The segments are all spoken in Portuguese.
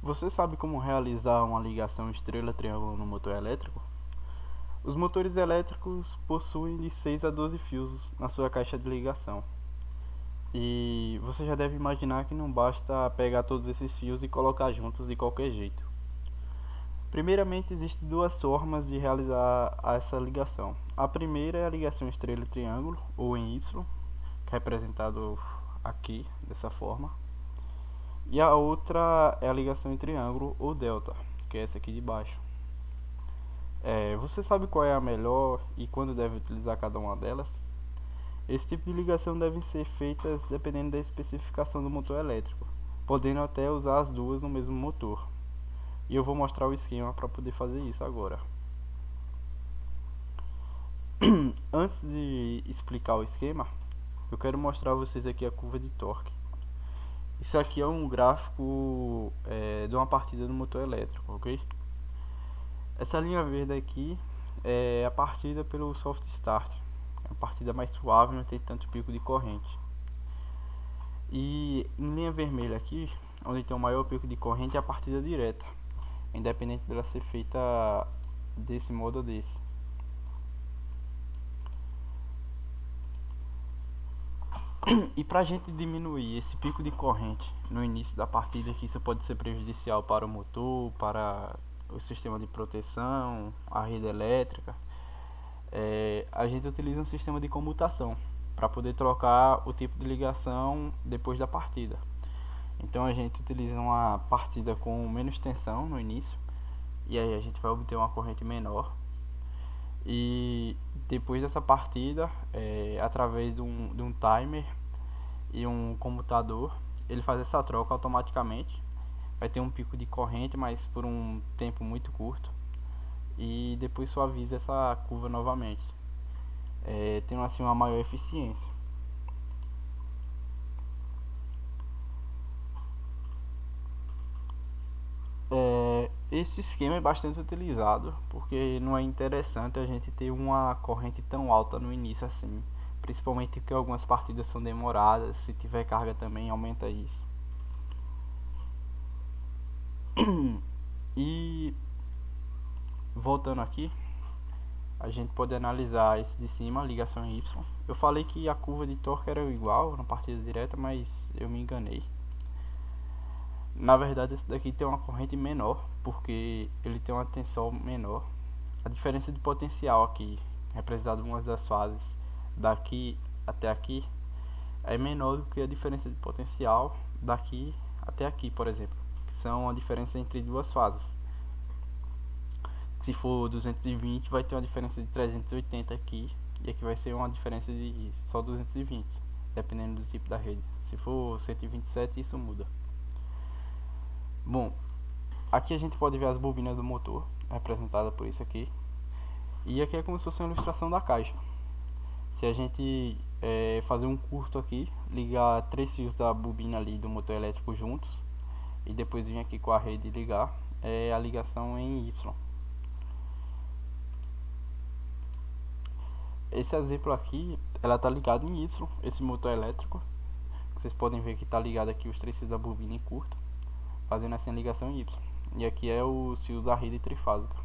Você sabe como realizar uma ligação estrela-triângulo no motor elétrico? Os motores elétricos possuem de 6 a 12 fios na sua caixa de ligação. E você já deve imaginar que não basta pegar todos esses fios e colocar juntos de qualquer jeito. Primeiramente, existem duas formas de realizar essa ligação. A primeira é a ligação estrela-triângulo, ou em Y, que é representado aqui dessa forma. E a outra é a ligação em triângulo ou delta, que é essa aqui de baixo. Você sabe qual é a melhor e quando deve utilizar cada uma delas? Esse tipo de ligação deve ser feitas dependendo da especificação do motor elétrico, podendo até usar as duas no mesmo motor. E eu vou mostrar o esquema para poder fazer isso agora. Antes de explicar o esquema, eu quero mostrar a vocês aqui a curva de torque. Isso aqui é um gráfico de uma partida do motor elétrico, ok? Essa linha verde aqui é a partida pelo soft start. É uma partida mais suave, não tem tanto pico de corrente. E em linha vermelha aqui, onde tem o maior pico de corrente, é a partida direta, independente dela ser feita desse modo ou desse. E para a gente diminuir esse pico de corrente no início da partida, que isso pode ser prejudicial para o motor, para o sistema de proteção, a rede elétrica, a gente utiliza um sistema de comutação para poder trocar o tipo de ligação depois da partida. Então a gente utiliza uma partida com menos tensão no início, e aí a gente vai obter uma corrente menor. E depois dessa partida, através de um timer e um computador, ele faz essa troca automaticamente. Vai ter um pico de corrente, mas por um tempo muito curto, e depois suaviza essa curva novamente, tendo assim uma maior eficiência. Esse esquema é bastante utilizado porque não é interessante a gente ter uma corrente tão alta no início assim, principalmente porque algumas partidas são demoradas. Se tiver carga também aumenta isso. E voltando aqui, a gente pode analisar esse de cima, a ligação em Y. Eu falei que a curva de torque era igual na partida direta, mas eu me enganei. Na verdade, esse daqui tem uma corrente menor, porque ele tem uma tensão menor. A diferença de potencial aqui, representado em uma das fases daqui até aqui, é menor do que a diferença de potencial daqui até aqui, por exemplo, que são a diferença entre duas fases. Se for 220, vai ter uma diferença de 380 aqui, e aqui vai ser uma diferença de só 220, dependendo do tipo da rede. Se for 127, isso muda. Bom, aqui a gente pode ver as bobinas do motor, representada por isso aqui. E aqui é como se fosse uma ilustração da caixa. Se a gente fazer um curto aqui, ligar 3 fios da bobina ali do motor elétrico juntos, e depois vir aqui com a rede e ligar, é a ligação em Y. Esse exemplo aqui, ela tá ligado em Y, esse motor elétrico. Vocês podem ver que tá ligado aqui os 3 fios da bobina em curto, fazendo assim a ligação em Y. E aqui é o fio da rede trifásica.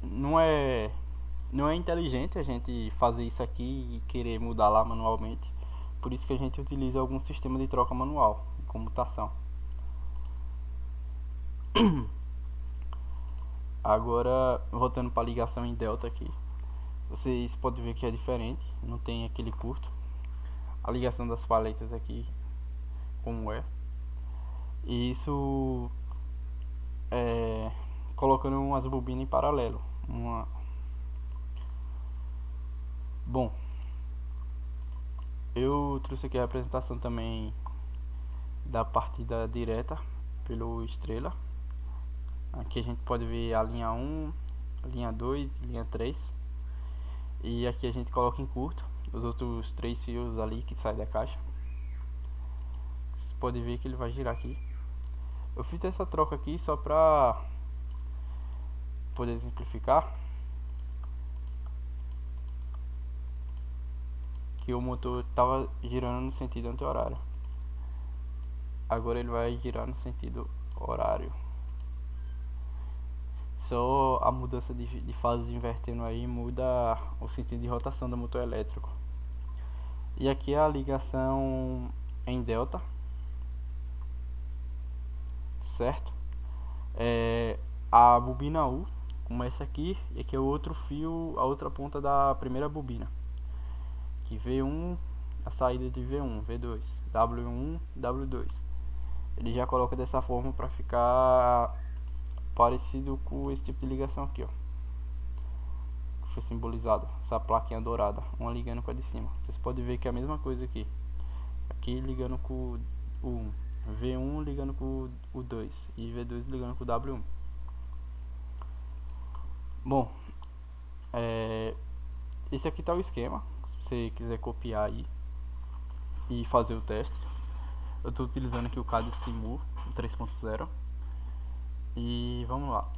Não é inteligente a gente fazer isso aqui e querer mudar lá manualmente. Por isso que a gente utiliza algum sistema de troca manual, de comutação. Agora, voltando para a ligação em delta aqui, vocês podem ver que é diferente, não tem aquele curto. A ligação das paletas aqui, como é. E isso colocando umas bobinas em paralelo. Bom, eu trouxe aqui a apresentação também da partida direta pelo Estrela. Aqui a gente pode ver a linha 1, a linha 2, linha 3. E aqui a gente coloca em curto os outros 3 fios ali que saem da caixa. Vocês podem ver que ele vai girar aqui. Eu fiz essa troca aqui só pra poder exemplificar que o motor estava girando no sentido anti-horário. agora ele vai girar no sentido horário. Só a mudança de fases invertendo aí muda o sentido de rotação do motor elétrico. E aqui é a ligação em delta, certo? A bobina U começa aqui e aqui é o outro fio, a outra ponta da primeira bobina. Que V1, a saída de V1, V2, W1, W2. Ele já coloca dessa forma para ficar parecido com esse tipo de ligação aqui, ó. Foi simbolizado essa plaquinha dourada, uma ligando com a de cima. Vocês podem ver que é a mesma coisa aqui. Aqui ligando com o 1, V1 ligando com o 2 e V2 ligando com o W1. Bom, esse aqui tá o esquema. Se você quiser copiar aí e fazer o teste, eu estou utilizando aqui o CAD Simu 3.0 e vamos lá.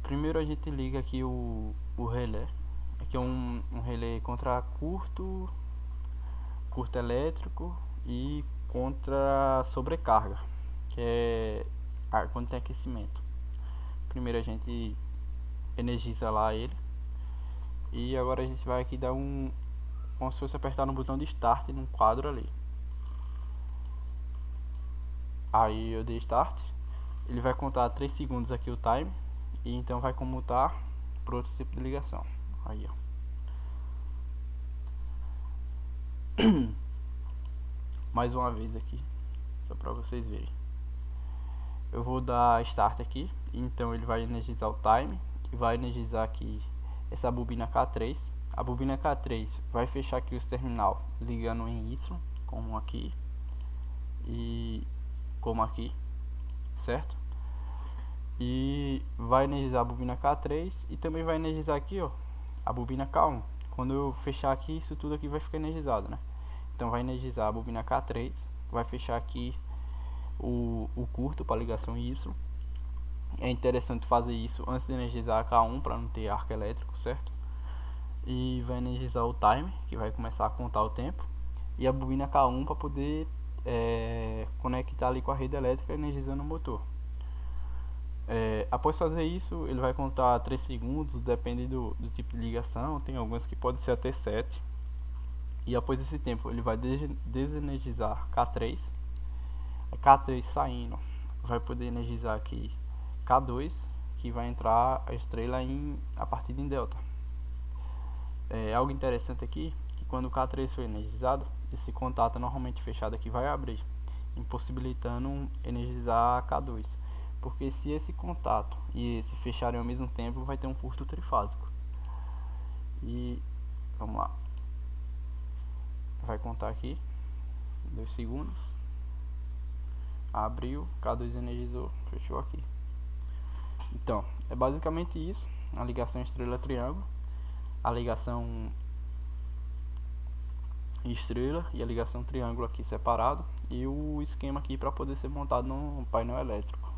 Primeiro a gente liga aqui o relé. Aqui é um relé contra curto elétrico e contra sobrecarga, que é quando tem aquecimento. Primeiro a gente energiza lá ele e agora a gente vai aqui dar como se fosse apertar no botão de start num quadro ali. Aí eu dei start, ele vai contar 3 segundos aqui o time e então vai comutar para outro tipo de ligação. Aí, ó. Mais uma vez aqui, só para vocês verem. Eu vou dar start aqui, então ele vai energizar o time e vai energizar aqui essa bobina K3. A bobina K3 vai fechar aqui os terminal ligando em Y, como aqui e como aqui, certo? E vai energizar a bobina K3 e também vai energizar aqui, ó, a bobina K1. Quando eu fechar aqui, isso tudo aqui vai ficar energizado, né? Então vai energizar a bobina K3, vai fechar aqui o curto para ligação Y. É interessante fazer isso antes de energizar a K1 para não ter arco elétrico, certo? E vai energizar o timer, que vai começar a contar o tempo, e a bobina K1 para poder conectar ali com a rede elétrica energizando o motor. Após fazer isso, ele vai contar 3 segundos, depende do tipo de ligação, tem algumas que podem ser até 7. E após esse tempo, ele vai desenergizar K3. K3 saindo, vai poder energizar aqui K2, que vai entrar a estrela a partida em delta. Algo interessante aqui, que quando o K3 for energizado, esse contato normalmente fechado aqui vai abrir, impossibilitando energizar K2. Porque se esse contato e esse fecharem ao mesmo tempo, vai ter um curto trifásico. E vamos lá. Vai contar aqui 2 segundos. Abriu, K2 energizou, fechou aqui. Então, é basicamente isso. A ligação estrela-triângulo, a ligação estrela e a ligação triângulo aqui separado, e o esquema aqui para poder ser montado no painel elétrico.